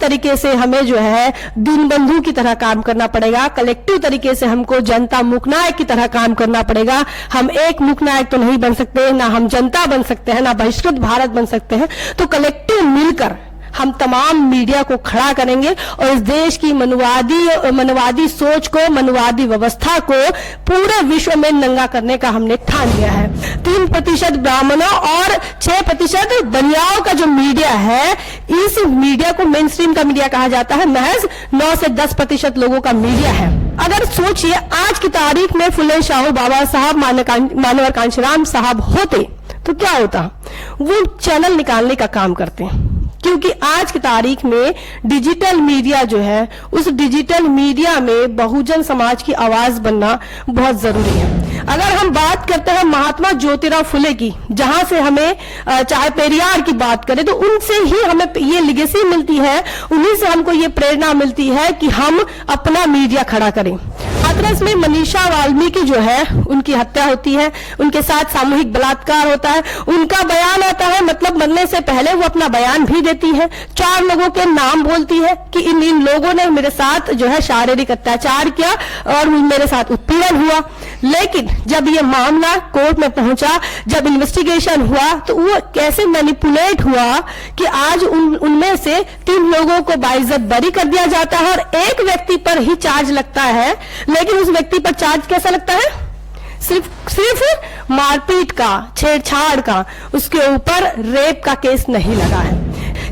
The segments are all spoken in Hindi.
तरीके से हमें जो है दीनबंधु की तरह काम करना पड़ेगा, कलेक्टिव तरीके से हमको जनता मुखनायक की तरह काम करना पड़ेगा। हम एक मुखनायक तो नहीं बन सकते, ना हम जनता बन सकते हैं, ना बहिष्कृत भारत बन सकते हैं। तो कलेक्टिव मिलकर हम तमाम मीडिया को खड़ा करेंगे और इस देश की मनुवादी सोच को, मनुवादी व्यवस्था को पूरे विश्व में नंगा करने का हमने ठान लिया है। 3% ब्राह्मणों और 6% बनियाओं का जो मीडिया है, इस मीडिया को मेन स्ट्रीम का मीडिया कहा जाता है। महज 9 से 10% लोगों का मीडिया है। अगर सोचिए आज की तारीख में फुले शाहू बाबा साहब, मानवर कांशीराम साहब होते तो क्या होता? वो चैनल निकालने का काम करते हैं, क्योंकि आज की तारीख में डिजिटल मीडिया जो है, उस डिजिटल मीडिया में बहुजन समाज की आवाज बनना बहुत जरूरी है। अगर हम बात करते हैं महात्मा ज्योतिराव फुले की, जहां से हमें चाहे पेरियार की बात करें तो उनसे ही हमें ये लिगेसी मिलती है, उन्हीं से हमको ये प्रेरणा मिलती है कि हम अपना मीडिया खड़ा करें। हाथरस में मनीषा वाल्मीकि जो है, उनकी हत्या होती है, उनके साथ सामूहिक बलात्कार होता है, उनका बयान आता है, मतलब मरने से पहले वो अपना बयान भी देती है, 4 लोगों के नाम बोलती है कि इन लोगों ने मेरे साथ जो है शारीरिक अत्याचार किया और मेरे साथ उत्पीड़न हुआ। लेकिन जब ये मामला कोर्ट में पहुंचा, जब इन्वेस्टिगेशन हुआ, तो वो कैसे मैनिपुलेट हुआ कि आज उनमें से 3 लोगों को बाइज्जत बरी कर दिया जाता है और एक व्यक्ति पर ही चार्ज लगता है। लेकिन उस व्यक्ति पर चार्ज कैसा लगता है? सिर्फ मारपीट का, छेड़छाड़ का, उसके ऊपर रेप का केस नहीं लगा है।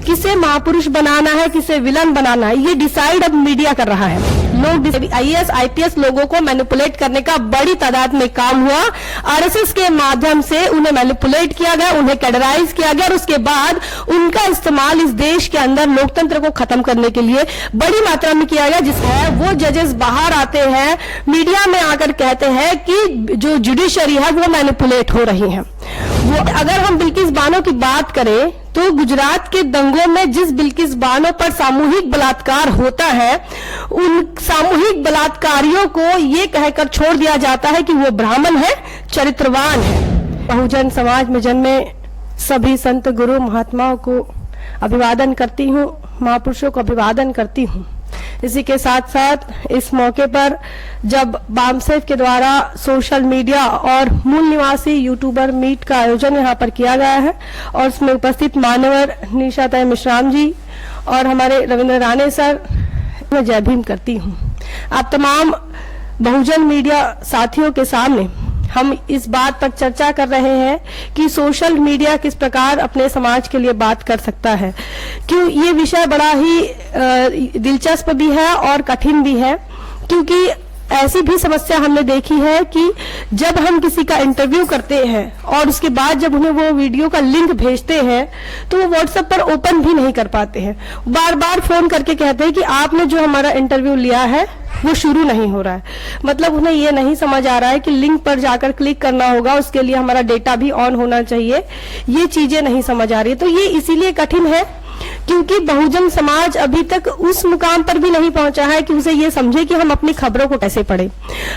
किसे महापुरुष बनाना है, किसे विलन बनाना है, ये डिसाइड अब मीडिया कर रहा है। लोग IAS IPS लोगों को मैनिपुलेट करने का बड़ी तादाद में काम हुआ। RSS के माध्यम से उन्हें मैनिपुलेट किया गया, उन्हें कैडराइज किया गया और उसके बाद उनका इस्तेमाल इस देश के अंदर लोकतंत्र को खत्म करने के लिए बड़ी मात्रा में किया गया। जिसमें वो जजेस बाहर आते हैं, मीडिया में आकर कहते हैं कि जो जुडिशरी है वो मैनिपुलेट हो रही है। वो अगर हम बिल्किस बानो की बात करें तो गुजरात के दंगों में जिस बिल्किस बानो पर सामूहिक बलात्कार होता है, उन सामूहिक बलात्कारियों को ये कहकर छोड़ दिया जाता है कि वो ब्राह्मण है, चरित्रवान है। बहुजन समाज में जन्मे सभी संत गुरु महात्माओं को अभिवादन करती हूँ, महापुरुषों को अभिवादन करती हूँ। इसी के साथ साथ इस मौके पर जब बामसेफ के द्वारा सोशल मीडिया और मूल निवासी यूट्यूबर मीट का आयोजन यहाँ पर किया गया है और इसमें उपस्थित मान्यवर निशातय मिश्राम जी और हमारे रविंद्र राणे सर, मैं जय भीम करती हूँ। आप तमाम बहुजन मीडिया साथियों के सामने हम इस बात पर चर्चा कर रहे हैं कि सोशल मीडिया किस प्रकार अपने समाज के लिए बात कर सकता है। क्यों ये विषय बड़ा ही दिलचस्प भी है और कठिन भी है, क्योंकि ऐसी भी समस्या हमने देखी है कि जब हम किसी का इंटरव्यू करते हैं और उसके बाद जब उन्हें वो वीडियो का लिंक भेजते हैं तो वो व्हाट्सएप पर ओपन भी नहीं कर पाते हैं। बार बार फोन करके कहते हैं कि आपने जो हमारा इंटरव्यू लिया है वो शुरू नहीं हो रहा है। मतलब उन्हें ये नहीं समझ आ रहा है कि लिंक पर जाकर क्लिक करना होगा, उसके लिए हमारा डेटा भी ऑन होना चाहिए। ये चीजें नहीं समझ आ रही है। तो ये इसीलिए कठिन है क्योंकि बहुजन समाज अभी तक उस मुकाम पर भी नहीं पहुंचा है कि उसे ये समझे कि हम अपनी खबरों को कैसे पढ़ें।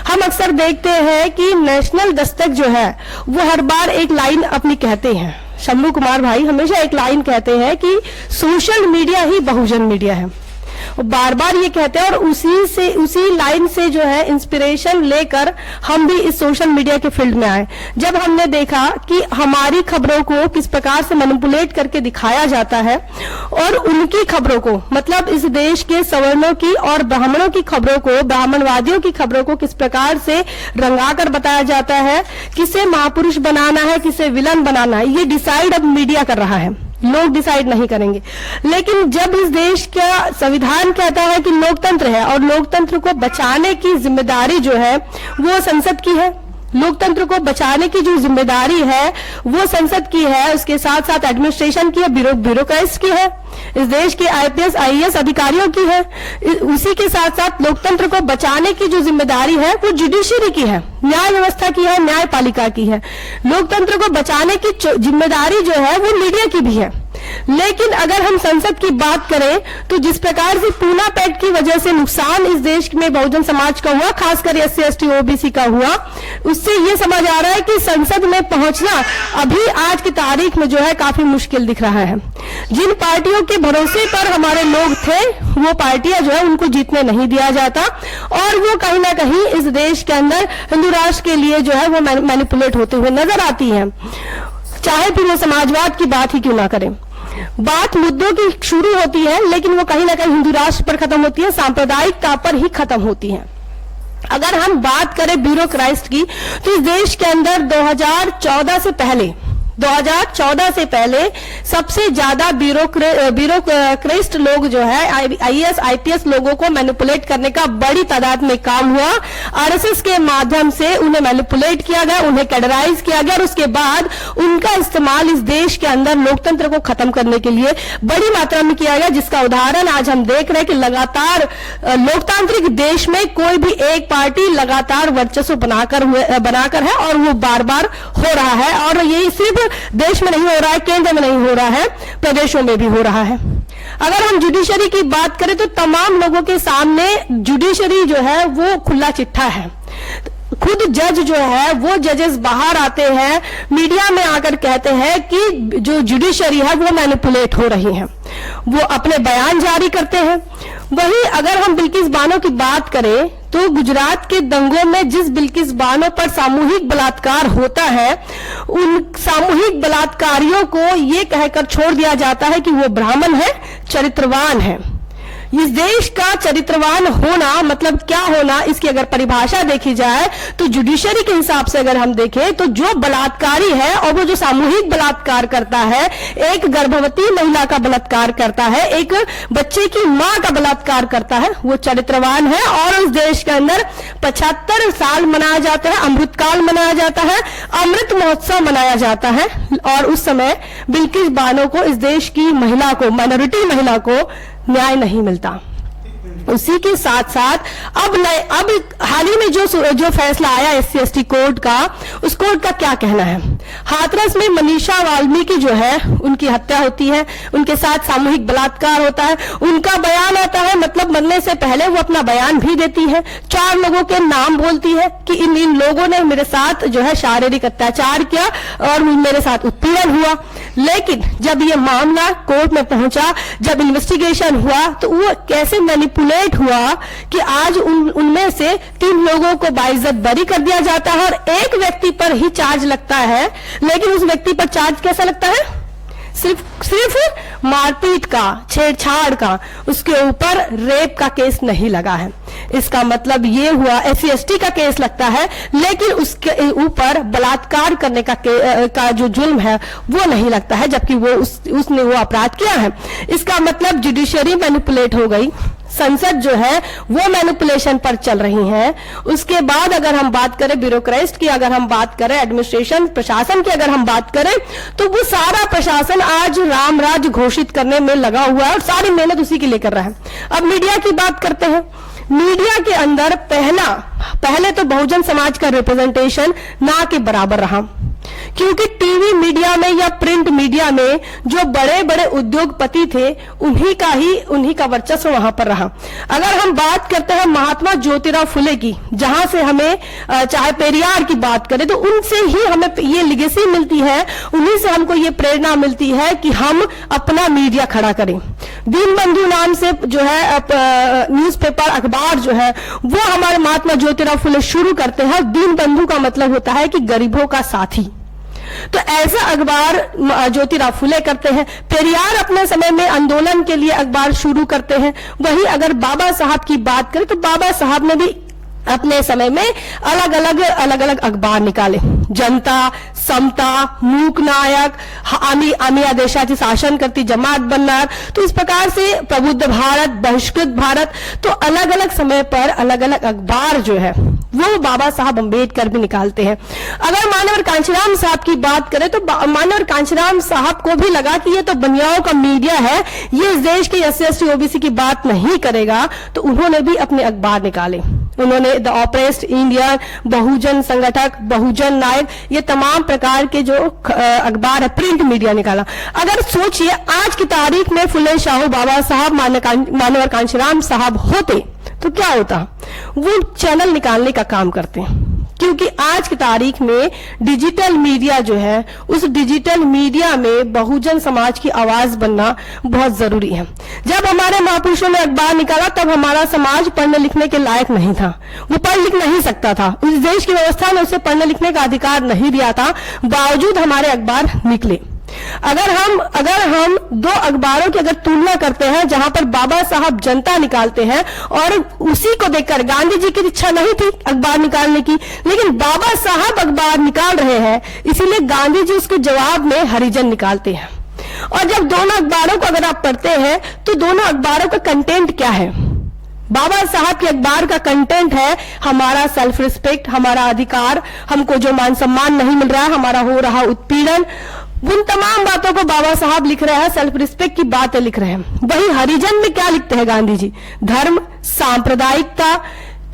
हम अक्सर देखते हैं कि नेशनल दस्तक जो है वो हर बार एक लाइन अपनी कहते हैं, शंभू कुमार भाई हमेशा एक लाइन कहते हैं कि सोशल मीडिया ही बहुजन मीडिया है। बार बार ये कहते हैं और उसी लाइन से जो है इंस्पिरेशन लेकर हम भी इस सोशल मीडिया के फील्ड में आए। जब हमने देखा कि हमारी खबरों को किस प्रकार से मैनिपुलेट करके दिखाया जाता है और उनकी खबरों को, मतलब इस देश के सवर्णों की और ब्राह्मणों की खबरों को, ब्राह्मणवादियों की खबरों को किस प्रकार से रंगाकर बताया जाता है, किसे महापुरुष बनाना है, किसे विलन बनाना है, ये डिसाइड अब मीडिया कर रहा है। लोग डिसाइड नहीं करेंगे। लेकिन जब इस देश का संविधान कहता है कि लोकतंत्र है और लोकतंत्र को बचाने की जिम्मेदारी जो है वो संसद की है, लोकतंत्र को बचाने की जो जिम्मेदारी है वो संसद की है, उसके साथ साथ एडमिनिस्ट्रेशन की है, ब्यूरोक्रेट्स की है, इस देश के IPS IAS अधिकारियों की है। उसी के साथ साथ लोकतंत्र को बचाने की जो जिम्मेदारी है वो जुडिशरी की है, न्याय व्यवस्था की है, न्यायपालिका की है। लोकतंत्र को बचाने की जिम्मेदारी जो है वो मीडिया की भी है। लेकिन अगर हम संसद की बात करें तो जिस प्रकार से पूना पैक्ट की वजह से नुकसान इस देश में बहुजन समाज का हुआ, खासकर SC ST OBC का हुआ, उससे ये समझ आ रहा है कि संसद में पहुंचना अभी आज की तारीख में जो है काफी मुश्किल दिख रहा है। जिन पार्टियों के भरोसे पर हमारे लोग थे वो पार्टियां जो है उनको जीतने नहीं दिया जाता और वो कहीं ना कहीं इस देश के अंदर हिंदू राष्ट्र के लिए जो है वो मैनिपुलेट होते हुए नजर आती है, चाहे फिर वो समाजवाद की बात ही क्यों ना करें। बात मुद्दों की शुरू होती है लेकिन वो कहीं ना कहीं हिंदू राष्ट्र पर खत्म होती है, सांप्रदायिकता पर ही खत्म होती है। अगर हम बात करें ब्यूरोक्रेस्ट की तो इस देश के अंदर 2014 से पहले सबसे ज्यादा ब्यूरोक्रेस्ट लोग जो है IAS IPS लोगों को मैनिपुलेट करने का बड़ी तादाद में काम हुआ। RSS के माध्यम से उन्हें मैनिपुलेट किया गया, उन्हें कैडराइज किया गया और उसके बाद उनका इस्तेमाल इस देश के अंदर लोकतंत्र को खत्म करने के लिए बड़ी मात्रा में किया गया, जिसका उदाहरण आज हम देख रहे हैं कि लगातार लोकतांत्रिक देश में कोई भी एक पार्टी लगातार वर्चस्व बनाकर है और वो बार बार हो रहा है। और ये सिर्फ देश में नहीं हो रहा है, केंद्र में नहीं हो रहा है, प्रदेशों में भी हो रहा है। अगर हम जुडिशरी की बात करें तो तमाम लोगों के सामने जुडिशरी जो है वो खुला चिट्ठा है। खुद जज जो है वो जजेस बाहर आते हैं, मीडिया में आकर कहते हैं कि जो जुडिशरी है वो मैनिपुलेट हो रही है, वो अपने बयान जारी करते हैं। वही अगर हम बिल्किस बानो की बात करें तो गुजरात के दंगों में जिस बिल्किस बानो पर सामूहिक बलात्कार होता है, उन सामूहिक बलात्कारियों को ये कहकर छोड़ दिया जाता है कि वो ब्राह्मण है, चरित्रवान है। इस देश का चरित्रवान होना मतलब क्या होना, इसकी अगर परिभाषा देखी जाए तो जुडिशरी के हिसाब से अगर हम देखें तो जो बलात्कारी है और वो जो सामूहिक बलात्कार करता है, एक गर्भवती महिला का बलात्कार करता है, एक बच्चे की मां का बलात्कार करता है, वो चरित्रवान है। और उस देश के अंदर 75 साल मनाया जाता है, अमृतकाल मनाया जाता है, अमृत महोत्सव मनाया जाता है। और उस समय बिल्किस बानो को, इस देश की महिला को, माइनॉरिटी महिला को न्याय नहीं मिलता। उसी के साथ साथ अब हाल ही में जो फैसला आया SC ST कोर्ट का, उस कोर्ट का क्या कहना है। हाथरस में मनीषा वाल्मीकि जो है उनकी हत्या होती है, उनके साथ सामूहिक बलात्कार होता है, उनका बयान आता है, मतलब मरने से पहले वो अपना बयान भी देती है, 4 लोगों के नाम बोलती है कि इन लोगों ने मेरे साथ जो है शारीरिक अत्याचार किया और मेरे साथ उत्पीड़न हुआ। लेकिन जब ये मामला कोर्ट में पहुंचा, जब इन्वेस्टिगेशन हुआ तो वो कैसे मैनिपुलेट हुआ कि आज उनमें से 3 लोगों को बाइज्जत बरी कर दिया जाता है और एक व्यक्ति पर ही चार्ज लगता है। लेकिन उस व्यक्ति पर चार्ज कैसा लगता है? सिर्फ मारपीट का, छेड़छाड़ का, उसके ऊपर रेप का केस नहीं लगा है। इसका मतलब ये हुआ SC ST का केस लगता है लेकिन उसके ऊपर बलात्कार करने का जो जुल्म है वो नहीं लगता है, जबकि वो उसने वो अपराध किया है। इसका मतलब जुडिशरी मैनिपुलेट हो गई, संसद जो है वो मैनिपुलेशन पर चल रही है। उसके बाद अगर हम बात करें ब्यूरोक्रेस्ट की, अगर हम बात करें एडमिनिस्ट्रेशन, प्रशासन की अगर हम बात करें तो वो सारा प्रशासन आज राम राज्य घोषित करने में लगा हुआ है और सारी मेहनत उसी के लिए कर रहा है। अब मीडिया की बात करते हैं। मीडिया के अंदर पहले तो बहुजन समाज का रिप्रेजेंटेशन ना के बराबर रहा, क्योंकि टीवी मीडिया में या प्रिंट मीडिया में जो बड़े बड़े उद्योगपति थे उन्हीं का वर्चस्व वहां पर रहा। अगर हम बात करते हैं महात्मा ज्योतिराव फुले की, जहां से हमें चाहे पेरियार की बात करें तो उनसे ही हमें ये लिगेसी मिलती है, उन्हीं से हमको ये प्रेरणा मिलती है कि हम अपना मीडिया खड़ा करें। दीनबंधु नाम से जो है न्यूज़पेपर, अखबार जो है वो हमारे महात्मा ज्योतिराव फुले शुरू करते हैं। दीनबंधु का मतलब होता है कि गरीबों का साथी, तो ऐसा अखबार ज्योतिराव फुले करते हैं। पेरियार अपने समय में आंदोलन के लिए अखबार शुरू करते हैं। वही अगर बाबा साहब की बात करें तो बाबा साहब ने भी अपने समय में अलग अलग अखबार निकाले, जनता, समता, मूक नायक, आमिया देशाची शासन करती जमात बनणार, तो इस प्रकार से प्रबुद्ध भारत, बहिष्कृत भारत, तो अलग अलग समय पर अलग अलग अखबार जो है वो बाबा साहब अम्बेडकर भी निकालते हैं। अगर मानवर कांचीराम साहब की बात करें तो मानवर कांचीराम साहब को भी लगा कि ये तो बनियाओं का मीडिया है, ये इस देश के SC ST OBC की बात नहीं करेगा, तो उन्होंने भी अपने अखबार निकाले। उन्होंने द ऑप्रेस्ड इंडियन, बहुजन संगठक, बहुजन नायक, ये तमाम प्रकार के जो अखबार है, प्रिंट मीडिया निकाला। अगर सोचिए आज की तारीख में फुले शाहू बाबा साहब, मानवर कांशीराम साहब होते तो क्या होता? वो चैनल निकालने का काम करते हैं, क्योंकि आज की तारीख में डिजिटल मीडिया जो है, उस डिजिटल मीडिया में बहुजन समाज की आवाज बनना बहुत जरूरी है। जब हमारे महापुरुषों ने अखबार निकाला तब हमारा समाज पढ़ने लिखने के लायक नहीं था, वो पढ़ लिख नहीं सकता था, उस देश की व्यवस्था ने उसे पढ़ने लिखने का अधिकार नहीं दिया था, बावजूद हमारे अखबार निकले। अगर हम दो अखबारों की अगर तुलना करते हैं, जहां पर बाबा साहब जनता निकालते हैं और उसी को देखकर गांधी जी की इच्छा नहीं थी अखबार निकालने की, लेकिन बाबा साहब अखबार निकाल रहे हैं, इसीलिए गांधी जी उसके जवाब में हरिजन निकालते हैं। और जब दोनों अखबारों को अगर आप पढ़ते हैं तो दोनों अखबारों का कंटेंट क्या है? बाबा साहब के अखबार का कंटेंट है हमारा सेल्फ रिस्पेक्ट, हमारा अधिकार, हमको जो मान सम्मान नहीं मिल रहा है, हमारा हो रहा उत्पीड़न, उन तमाम बातों को बाबा साहब लिख रहे हैं, सेल्फ रिस्पेक्ट की बातें लिख रहे हैं। वही हरिजन में क्या लिखते हैं गांधी जी? धर्म, सांप्रदायिकता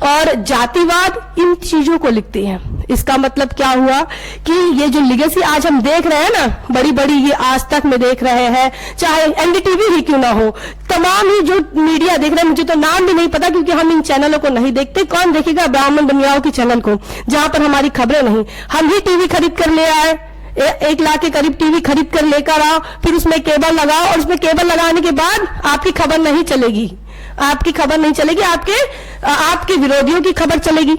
और जातिवाद, इन चीजों को लिखते हैं। इसका मतलब क्या हुआ कि ये जो लिगेसी आज हम देख रहे हैं ना, बड़ी बड़ी ये आज तक में देख रहे हैं, चाहे एनडीटीवी ही क्यों ना हो, तमाम ही जो मीडिया देख रहे हैं, मुझे तो नाम भी नहीं पता क्योंकि हम इन चैनलों को नहीं देखते। कौन देखेगा ब्राह्मण बनियाओं की चैनल को, जहां पर हमारी खबरें नहीं? हम ही टीवी खरीद कर ले आए, 1 लाख के करीब टीवी खरीद कर लेकर आओ, फिर उसमें केबल लगाओ और उसमें केबल लगाने के बाद आपकी खबर नहीं चलेगी, आपकी खबर नहीं चलेगी, आपके विरोधियों की खबर चलेगी।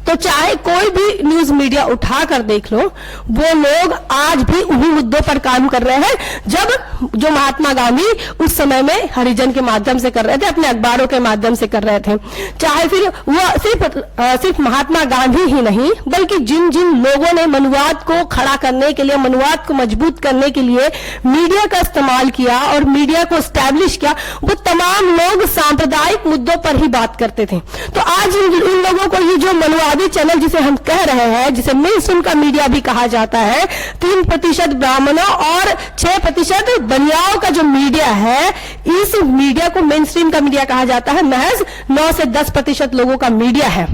तो चाहे कोई भी न्यूज मीडिया उठा कर देख लो, वो लोग आज भी उन्हीं मुद्दों पर काम कर रहे हैं जब जो महात्मा गांधी उस समय में हरिजन के माध्यम से कर रहे थे, अपने अखबारों के माध्यम से कर रहे थे। चाहे फिर वो सिर्फ महात्मा गांधी ही नहीं, बल्कि जिन जिन लोगों ने मनुवाद को खड़ा करने के लिए, मनुवाद को मजबूत करने के लिए मीडिया का इस्तेमाल किया और मीडिया को स्टैब्लिश किया, वो तमाम लोग सांप्रदायिक मुद्दों पर ही बात करते थे। तो आज इन लोगों को ये जो मनुवाद चैनल जिसे हम कह रहे हैं, जिसे मेनस्ट्रीम का मीडिया भी कहा जाता है, 3% ब्राह्मणों और 6% बनियाओं का जो मीडिया है, इस मीडिया को मेनस्ट्रीम का मीडिया कहा जाता है। महज 9 से 10% लोगों का मीडिया है,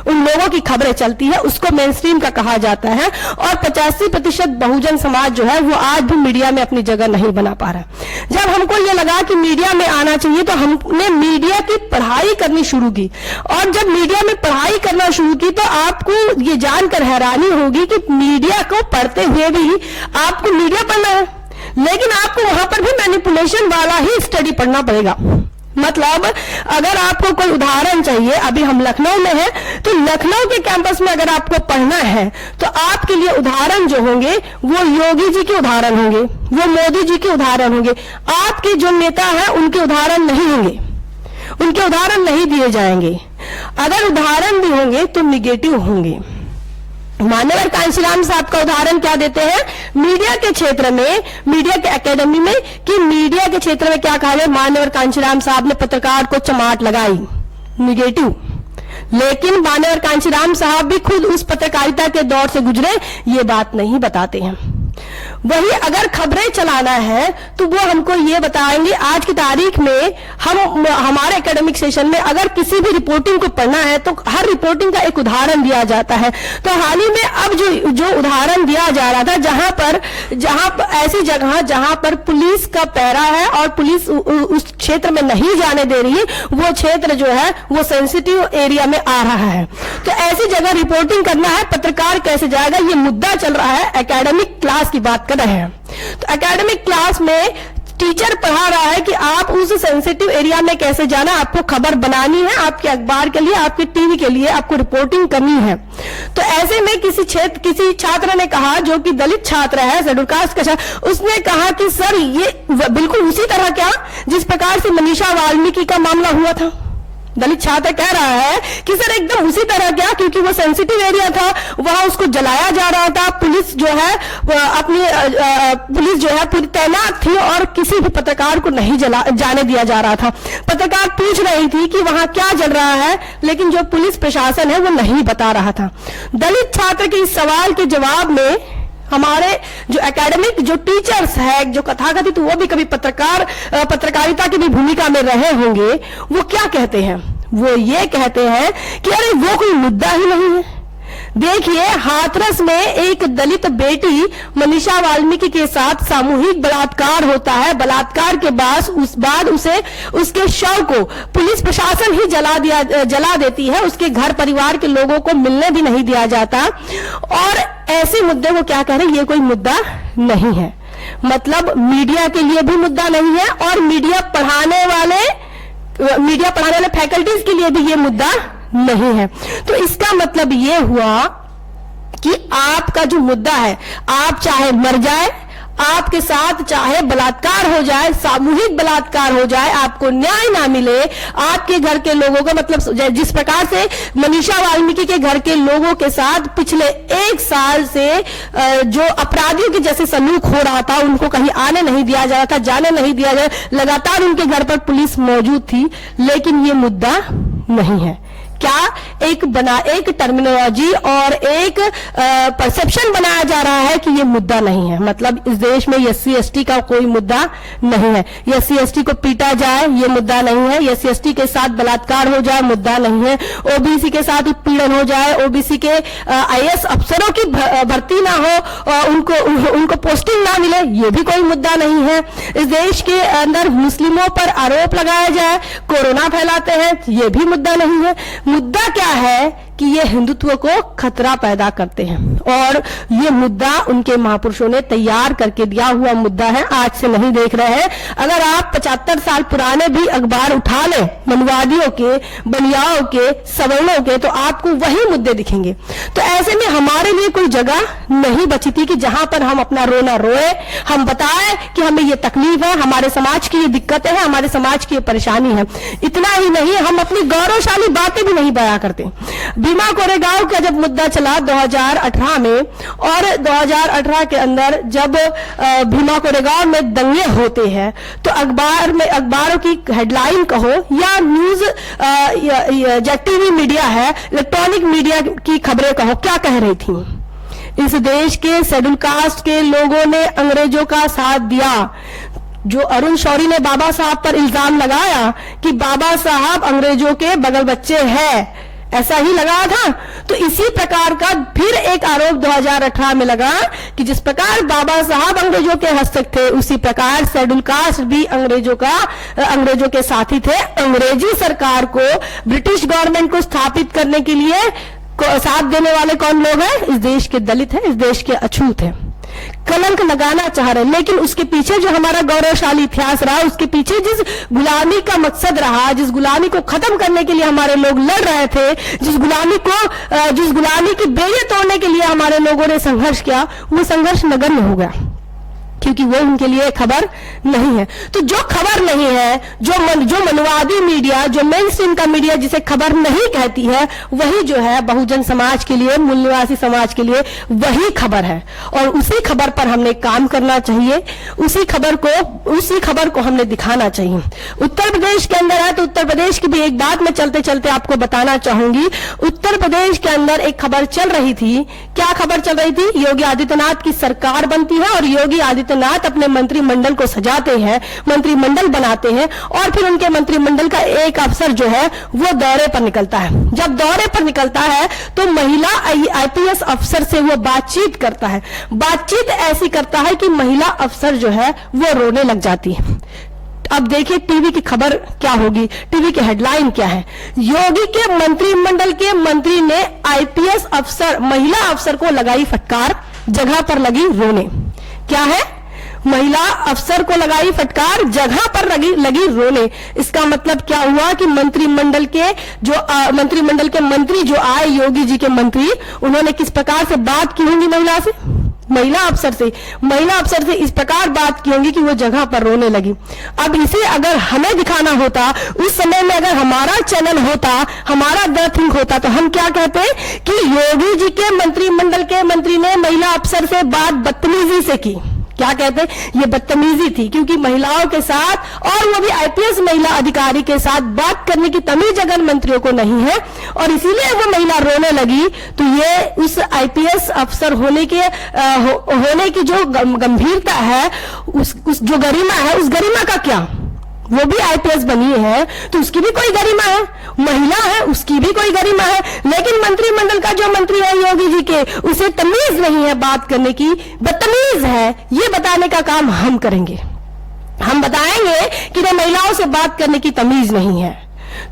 उन लोगों की खबरें चलती है, उसको मेनस्ट्रीम का कहा जाता है। और 85% बहुजन समाज जो है वो आज भी मीडिया में अपनी जगह नहीं बना पा रहा। जब हमको ये लगा कि मीडिया में आना चाहिए तो हमने मीडिया की पढ़ाई करनी शुरू की, और जब मीडिया में पढ़ाई करना शुरू की तो आपको ये जानकर हैरानी होगी कि मीडिया को पढ़ते हुए भी आपको मीडिया पढ़ना है, लेकिन आपको वहां पर भी मैनिपुलेशन वाला ही स्टडी पढ़ना पड़ेगा। मतलब अगर आपको कोई उदाहरण चाहिए, अभी हम लखनऊ में हैं, तो लखनऊ के कैंपस में अगर आपको पढ़ना है तो आपके लिए उदाहरण जो होंगे वो योगी जी के उदाहरण होंगे, वो मोदी जी के उदाहरण होंगे। आपके जो नेता हैं उनके उदाहरण नहीं होंगे, उनके उदाहरण नहीं दिए जाएंगे। अगर उदाहरण भी होंगे तो निगेटिव होंगे। मानवर कांशीराम साहब का उदाहरण क्या देते हैं मीडिया के क्षेत्र में, मीडिया के एकेडमी में, कि मीडिया के क्षेत्र में क्या कहा है? मानवर कांशीराम साहब ने पत्रकार को चमाट लगाई, निगेटिव। लेकिन मानवर कांशीराम साहब भी खुद उस पत्रकारिता के दौर से गुजरे, ये बात नहीं बताते हैं। वही अगर खबरें चलाना है तो वो हमको ये बताएंगे। आज की तारीख में हमारे एकेडमिक सेशन में अगर किसी भी रिपोर्टिंग को पढ़ना है तो हर रिपोर्टिंग का एक उदाहरण दिया जाता है। तो हाल ही में अब जो उदाहरण दिया जा रहा था, जहां पर ऐसी जगह जहां पर पुलिस का पहरा है और पुलिस उस क्षेत्र में नहीं जाने दे रही है, वो क्षेत्र जो है वो सेंसिटिव एरिया में आ रहा है। तो ऐसी जगह रिपोर्टिंग करना है, पत्रकार कैसे जाएगा? ये मुद्दा चल रहा है, एकेडमिक क्लास की बात कर रहे हैं। तो एकेडमिक क्लास में टीचर पढ़ा रहा है कि आप उस सेंसिटिव एरिया में कैसे जाना, आपको खबर बनानी है, आपके अखबार के लिए, आपके टीवी के लिए आपको रिपोर्टिंग करनी है। तो ऐसे में किसी छात्र ने कहा, जो कि दलित छात्र है, शेड्यूल कास्ट का छात्र, उसने कहा कि सर ये बिल्कुल उसी तरह क्या जिस प्रकार से मनीषा वाल्मीकि का मामला हुआ था। दलित छात्र कह रहा है कि सर एकदम उसी तरह क्या, क्योंकि वो सेंसिटिव एरिया था, वहां उसको जलाया जा रहा था, पुलिस जो है पूरी तैनात थी और किसी भी पत्रकार को नहीं जाने दिया जा रहा था। पत्रकार पूछ रही थी कि वहां क्या जल रहा है, लेकिन जो पुलिस प्रशासन है वो नहीं बता रहा था। दलित छात्र के इस सवाल के जवाब में हमारे जो एकेडमिक जो टीचर्स है, जो कथाकथित वो भी कभी पत्रकारिता की भी भूमिका में रहे होंगे, वो क्या कहते हैं? वो ये कहते हैं कि अरे वो कोई मुद्दा ही नहीं है। देखिए, हाथरस में एक दलित बेटी मनीषा वाल्मीकि के साथ सामूहिक बलात्कार होता है। बलात्कार के बाद उसे उसके शव को पुलिस प्रशासन ही जला देती है। उसके घर परिवार के लोगों को मिलने भी नहीं दिया जाता। और ऐसे मुद्दे को क्या कह रहे हैं, ये कोई मुद्दा नहीं है। मतलब मीडिया के लिए भी मुद्दा नहीं है और मीडिया पढ़ाने वाले फैकल्टीज के लिए भी ये मुद्दा नहीं है। तो इसका मतलब ये हुआ कि आपका जो मुद्दा है, आप चाहे मर जाए, आपके साथ चाहे बलात्कार हो जाए, सामूहिक बलात्कार हो जाए, आपको न्याय ना मिले, आपके घर के लोगों को, मतलब जिस प्रकार से मनीषा वाल्मीकि के घर के लोगों के साथ पिछले 1 साल से जो अपराधियों के जैसे सलूक हो रहा था, उनको कहीं आने नहीं दिया जा रहा था, जाने नहीं दिया जा रहा, लगातार उनके घर पर पुलिस मौजूद थी, लेकिन ये मुद्दा नहीं है। क्या एक टर्मिनोलॉजी और एक परसेप्शन बनाया जा रहा है कि ये मुद्दा नहीं है। मतलब इस देश में एससी एसटी का कोई मुद्दा नहीं है। एससी एसटी को पीटा जाए, ये मुद्दा नहीं है। एससी एसटी के साथ बलात्कार हो जाए, मुद्दा नहीं है। ओबीसी के साथ उत्पीड़न हो जाए, ओबीसी के आईएएस अफसरों की भर्ती ना हो, उनको पोस्टिंग ना मिले, ये भी कोई मुद्दा नहीं है। इस देश के अंदर मुस्लिमों पर आरोप लगाया जाए, कोरोना फैलाते हैं, ये भी मुद्दा नहीं है। मुद्दा क्या है कि ये हिंदुत्व को खतरा पैदा करते हैं और ये मुद्दा उनके महापुरुषों ने तैयार करके दिया हुआ मुद्दा है, आज से नहीं देख रहे हैं। अगर आप 75 साल पुराने भी अखबार उठा लें, मनुवादियों के, बनियाओं के, सवर्णों के, तो आपको वही मुद्दे दिखेंगे। तो ऐसे में हमारे लिए कोई जगह नहीं बची थी कि जहां पर हम अपना रोना रोए, हम बताएं कि हमें ये तकलीफ है, हमारे समाज की ये दिक्कतें हैं, हमारे समाज की ये परेशानी है। इतना ही नहीं, हम अपनी गौरवशाली बातें भी नहीं बयां करते। भीमा कोरेगांव का जब मुद्दा चला 2018 में, और 2018 के अंदर जब भीमा कोरेगांव में दंगे होते हैं, तो अखबारों की हेडलाइन कहो या न्यूज या टीवी मीडिया है, इलेक्ट्रॉनिक मीडिया की खबरें कहो, क्या कह रही थी? इस देश के शेड्यूल कास्ट के लोगों ने अंग्रेजों का साथ दिया। जो अरुण शौरी ने बाबा साहब पर इल्जाम लगाया कि बाबा साहब अंग्रेजों के बगल बच्चे हैं, ऐसा ही लगा था। तो इसी प्रकार का फिर एक आरोप 2018 में लगा कि जिस प्रकार बाबा साहब अंग्रेजों के हस्तक थे, उसी प्रकार शेड्यूल कास्ट भी अंग्रेजों के साथी थे। अंग्रेजी सरकार को, ब्रिटिश गवर्नमेंट को स्थापित करने के लिए साथ देने वाले कौन लोग हैं? इस देश के दलित हैं, इस देश के अछूत हैं। कलंक लगाना चाह रहे, लेकिन उसके पीछे जो हमारा गौरवशाली इतिहास रहा, उसके पीछे जिस गुलामी का मकसद रहा, जिस गुलामी को खत्म करने के लिए हमारे लोग लड़ रहे थे, जिस गुलामी की बेड़ियां तोड़ने के लिए हमारे लोगों ने संघर्ष किया, वो संघर्ष नगण्य हो गया, क्योंकि वो उनके लिए खबर नहीं है। तो जो खबर नहीं है, जो मनुवादी मीडिया, जो मेनस्ट्रीम का मीडिया जिसे खबर नहीं कहती है, वही जो है बहुजन समाज के लिए, मूल निवासी समाज के लिए वही खबर है। और उसी खबर पर हमने काम करना चाहिए, उसी खबर को हमने दिखाना चाहिए। उत्तर प्रदेश के अंदर है, तो उत्तर प्रदेश की भी एक बात मैं चलते चलते आपको बताना चाहूंगी। उत्तर प्रदेश के अंदर एक खबर चल रही थी। क्या खबर चल रही थी? योगी आदित्यनाथ की सरकार बनती है और योगी आदित्यनाथ अपने मंत्रिमंडल को सजाते हैं, मंत्रिमंडल बनाते हैं, और फिर उनके मंत्रिमंडल का एक अफसर जो है वो दौरे पर निकलता है। जब दौरे पर निकलता है तो महिला आईपीएस अफसर से वो बातचीत करता है। बातचीत ऐसी करता है कि महिला अफसर जो है वो रोने लग जाती है। अब देखिए टीवी की खबर क्या होगी, टीवी की हेडलाइन क्या है? योगी के मंत्रिमंडल के मंत्री ने आईपीएस अफसर, महिला अफसर को लगाई फटकार, जगह पर लगी रोने। क्या है? महिला अफसर को लगाई फटकार, जगह पर लगी रोने। इसका मतलब क्या हुआ कि मंत्रिमंडल के मंत्री जो आए, योगी जी के मंत्री, उन्होंने किस प्रकार से बात की होंगी महिला अफसर से इस प्रकार बात की होंगी कि वो जगह पर रोने लगी। अब इसे अगर हमें दिखाना होता, उस समय में अगर हमारा चैनल होता, हमारा द थिंक होता, तो हम क्या कहते कि योगी जी के मंत्रिमंडल के मंत्री ने महिला अफसर से बात बदतमीजी से की। क्या कहते? ये बदतमीजी थी, क्योंकि महिलाओं के साथ, और वो भी आईपीएस महिला अधिकारी के साथ बात करने की तमीज अगर मंत्रियों को नहीं है, और इसीलिए वो महिला रोने लगी, तो ये उस आईपीएस अफसर होने की जो गंभीरता है, उस जो गरिमा है, उस गरिमा का क्या? वो भी आईपीएस बनी है तो उसकी भी कोई गरिमा है। महिला है, उसकी भी कोई गरिमा है, लेकिन मंत्रिमंडल का जो मंत्री है योगी जी के, उसे तमीज नहीं है बात करने की, बदतमीज है, ये बताने का काम हम करेंगे। हम बताएंगे कि ना महिलाओं से बात करने की तमीज नहीं है।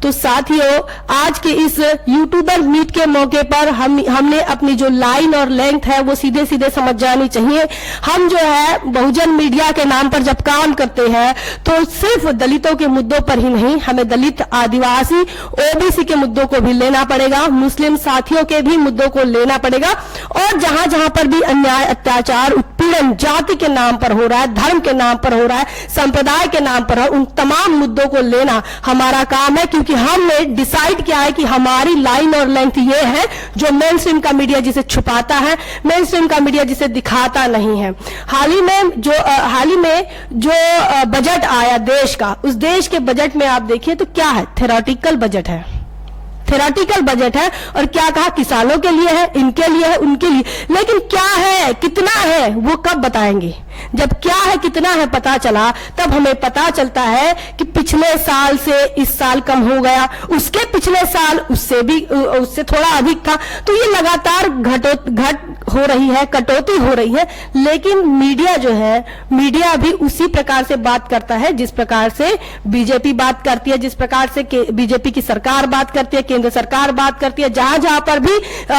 तो साथियों, आज के इस यूट्यूबर मीट के मौके पर हमने अपनी जो लाइन और लेंथ है वो सीधे सीधे समझ जानी चाहिए। हम जो है बहुजन मीडिया के नाम पर जब काम करते हैं तो सिर्फ दलितों के मुद्दों पर ही नहीं, हमें दलित, आदिवासी, ओबीसी के मुद्दों को भी लेना पड़ेगा, मुस्लिम साथियों के भी मुद्दों को लेना पड़ेगा, और जहां जहां पर भी अन्याय, अत्याचार, उत्पीड़न जाति के नाम पर हो रहा है, धर्म के नाम पर हो रहा है, संप्रदाय के नाम पर है, उन तमाम मुद्दों को लेना हमारा काम है। क्योंकि हमने डिसाइड किया है कि हमारी लाइन और लेंथ ये है जो मेन स्ट्रीम का मीडिया जिसे छुपाता है, मेन स्ट्रीम का मीडिया जिसे दिखाता नहीं है। हाल ही में जो बजट आया देश का, उस देश के बजट में आप देखिए तो क्या है, थ्योरेटिकल बजट है, थ्योरेटिकल बजट है। और क्या कहा, किसानों के लिए है, इनके लिए है, उनके लिए, लेकिन क्या है, कितना है, वो कब बताएंगे? जब क्या है, कितना है पता चला, तब हमें पता चलता है कि पिछले साल से इस साल कम हो गया, उसके पिछले साल उससे थोड़ा अधिक था। तो ये लगातार घट हो रही है, कटौती हो रही है। लेकिन मीडिया जो है, मीडिया भी उसी प्रकार से बात करता है जिस प्रकार से बीजेपी बात करती है, जिस प्रकार से बीजेपी की सरकार बात करती है, केंद्र सरकार बात करती है, जहां जहां पर भी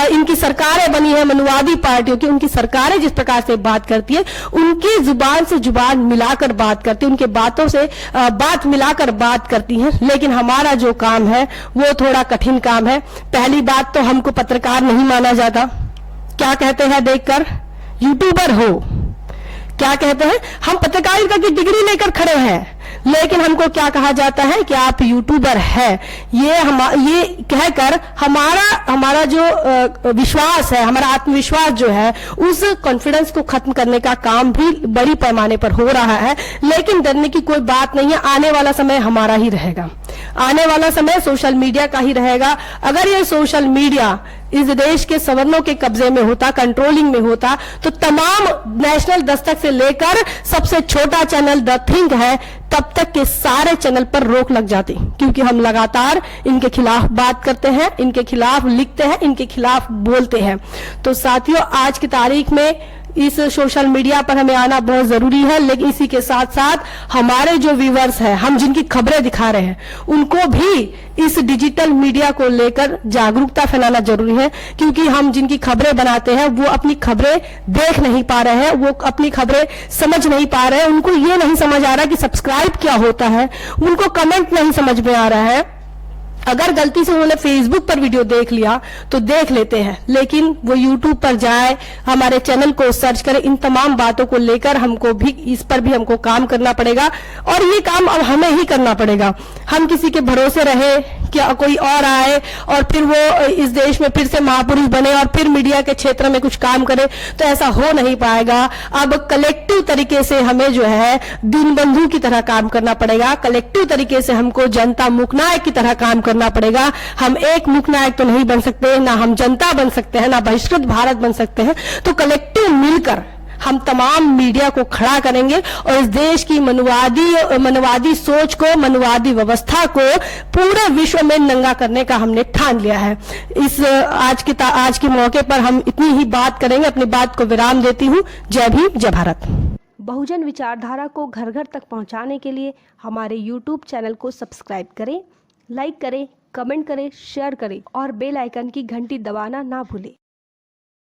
इनकी सरकारें बनी है, मनुवादी पार्टियों की, उनकी सरकारें जिस प्रकार से बात करती है, उनकी जुबान से जुबान मिलाकर बात करती है, उनके बातों से बात मिलाकर बात करती हैं। लेकिन हमारा जो काम है वो थोड़ा कठिन काम है। पहली बात तो हमको पत्रकार नहीं माना जाता। क्या कहते हैं देखकर, यूट्यूबर हो, क्या कहते हैं, हम पत्रकारिता की डिग्री लेकर खड़े हैं, लेकिन हमको क्या कहा जाता है कि आप यूट्यूबर है। ये कहकर हमारा जो विश्वास है, हमारा आत्मविश्वास जो है, उस कॉन्फिडेंस को खत्म करने का काम भी बड़ी पैमाने पर हो रहा है। लेकिन डरने की कोई बात नहीं है, आने वाला समय हमारा ही रहेगा, आने वाला समय सोशल मीडिया का ही रहेगा। अगर ये सोशल मीडिया इस देश के सवर्णों के कब्जे में होता, कंट्रोलिंग में होता, तो तमाम नेशनल दस्तक से लेकर सबसे छोटा चैनल द थिंक है, तब तक के सारे चैनल पर रोक लग जाती। क्योंकि हम लगातार इनके खिलाफ बात करते हैं, इनके खिलाफ लिखते हैं, इनके खिलाफ बोलते हैं। तो साथियों, आज की तारीख में इस सोशल मीडिया पर हमें आना बहुत जरूरी है। लेकिन इसी के साथ साथ हमारे जो व्यूअर्स हैं, हम जिनकी खबरें दिखा रहे हैं, उनको भी इस डिजिटल मीडिया को लेकर जागरूकता फैलाना जरूरी है। क्योंकि हम जिनकी खबरें बनाते हैं वो अपनी खबरें देख नहीं पा रहे हैं, वो अपनी खबरें समझ नहीं पा रहे हैं, उनको ये नहीं समझ आ रहा कि सब्सक्राइब क्या होता है, उनको कमेंट नहीं समझ में आ रहा है। अगर गलती से उन्होंने फेसबुक पर वीडियो देख लिया तो देख लेते हैं, लेकिन वो यूट्यूब पर जाए, हमारे चैनल को सर्च करे, इन तमाम बातों को लेकर हमको भी इस पर भी हमको काम करना पड़ेगा। और ये काम अब हमें ही करना पड़ेगा। हम किसी के भरोसे रहे क्या कोई और आए और फिर वो इस देश में फिर से महापुरुष बने और फिर मीडिया के क्षेत्र में कुछ काम करे, तो ऐसा हो नहीं पाएगा। अब कलेक्टिव तरीके से हमें जो है दीनबंधु की तरह काम करना पड़ेगा, कलेक्टिव तरीके से हमको जनता मुखनायक की तरह काम करना पड़ेगा। हम एक मुखनायक तो नहीं बन सकते, ना हम जनता बन सकते हैं, ना बहिष्कृत भारत बन सकते हैं। तो कलेक्टिव मिलकर हम तमाम मीडिया को खड़ा करेंगे और इस देश की मनुवादी सोच को, मनुवादी व्यवस्था को पूरे विश्व में नंगा करने का हमने ठान लिया है। इस आज के मौके पर हम इतनी ही बात करेंगे। अपनी बात को विराम देती हूँ। जय भीम, जय भारत। बहुजन विचारधारा को घर घर तक पहुँचाने के लिए हमारे YouTube चैनल को सब्सक्राइब करें, लाइक करें, कमेंट करें, शेयर करें और बेल आइकन की घंटी दबाना ना भूलें।